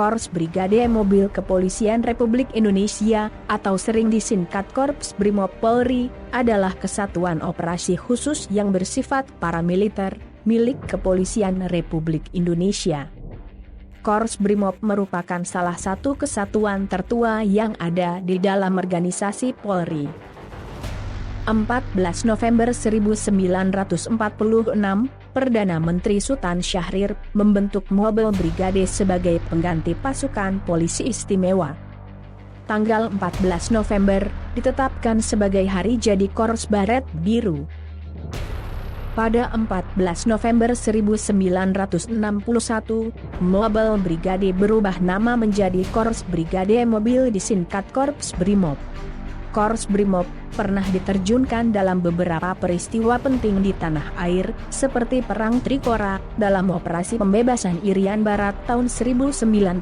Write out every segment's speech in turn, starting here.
Korps Brigade Mobil Kepolisian Republik Indonesia, atau sering disingkat Korps Brimob Polri, adalah kesatuan operasi khusus yang bersifat paramiliter, milik Kepolisian Republik Indonesia. Korps Brimob merupakan salah satu kesatuan tertua yang ada di dalam organisasi Polri. 14 November 1946, Perdana Menteri Sultan Syahrir membentuk Mobil Brigade sebagai pengganti pasukan polisi istimewa. Tanggal 14 November ditetapkan sebagai hari jadi Korps Baret Biru. Pada 14 November 1961, Mobil Brigade berubah nama menjadi Korps Brigade Mobil disingkat Korps Brimob. Korps Brimob pernah diterjunkan dalam beberapa peristiwa penting di tanah air, seperti Perang Trikora, dalam operasi pembebasan Irian Barat tahun 1962,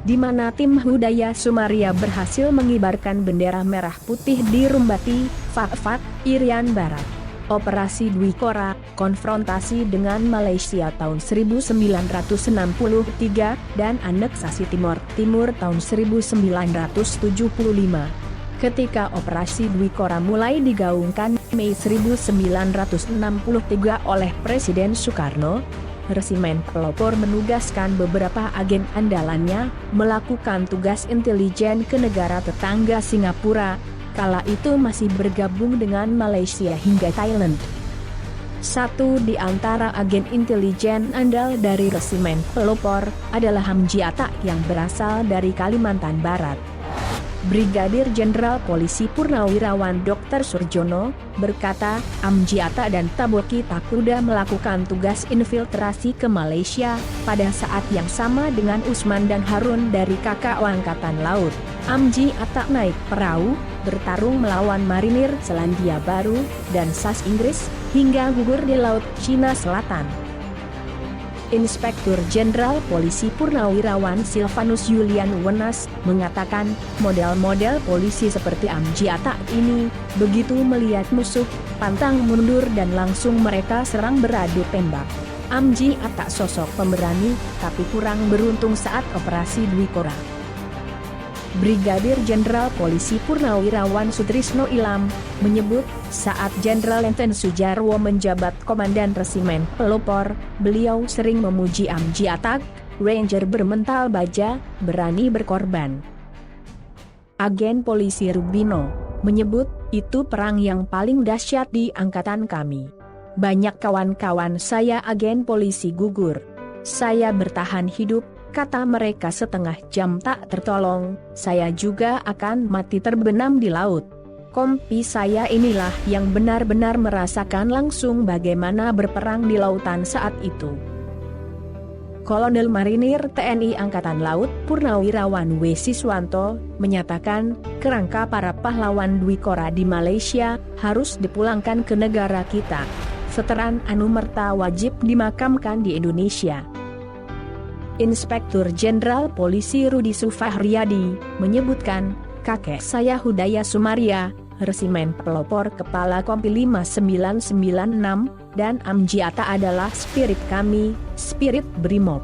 di mana tim Hudaya Sumaria berhasil mengibarkan bendera merah putih di Rumbati, Fakfak, Irian Barat. Operasi Dwi Kora, konfrontasi dengan Malaysia tahun 1963, dan aneksasi Timor Timur tahun 1975. Ketika operasi Dwi Kora mulai digaungkan Mei 1963 oleh Presiden Soekarno, Resimen Pelopor menugaskan beberapa agen andalannya melakukan tugas intelijen ke negara tetangga Singapura, kala itu masih bergabung dengan Malaysia hingga Thailand. Satu di antara agen intelijen andal dari Resimen Pelopor adalah Hamji Atta yang berasal dari Kalimantan Barat. Brigadir Jenderal Polisi Purnawirawan Dr. Surjono berkata, Hamji Atta dan Taboki Takuda melakukan tugas infiltrasi ke Malaysia pada saat yang sama dengan Usman dan Harun dari KKO Angkatan Laut. Hamji Atta naik perahu, bertarung melawan marinir Selandia Baru dan SAS Inggris, hingga gugur di Laut Cina Selatan. Inspektur Jenderal Polisi Purnawirawan Silvanus Julian Wenas mengatakan, model-model polisi seperti Hamji Atta ini, begitu melihat musuh, pantang mundur dan langsung mereka serang beradu tembak. Hamji Atta sosok pemberani, tapi kurang beruntung saat operasi Dwi Kora. Brigadir Jenderal Polisi Purnawirawan Sutrisno Ilham menyebut, saat Jenderal Lenten Sujarwo menjabat Komandan Resimen Pelopor, beliau sering memuji Hamji Atta, Ranger bermental baja, berani berkorban. Agen Polisi Rubino menyebut, itu perang yang paling dahsyat di angkatan kami. Banyak kawan-kawan saya agen polisi gugur. Saya bertahan hidup, kata mereka setengah jam tak tertolong, saya juga akan mati terbenam di laut. Kompi saya inilah yang benar-benar merasakan langsung bagaimana berperang di lautan saat itu. Kolonel Marinir TNI Angkatan Laut Purnawirawan W. Siswanto menyatakan, kerangka para pahlawan Dwi Kora di Malaysia harus dipulangkan ke negara kita. Veteran Anumerta wajib dimakamkan di Indonesia. Inspektur Jenderal Polisi Rudi Sufahriyadi menyebutkan, kakek saya Hudaya Sumaria, Resimen Pelopor Kepala Kompi 5996, dan Hamji Atta adalah spirit kami, spirit Brimob.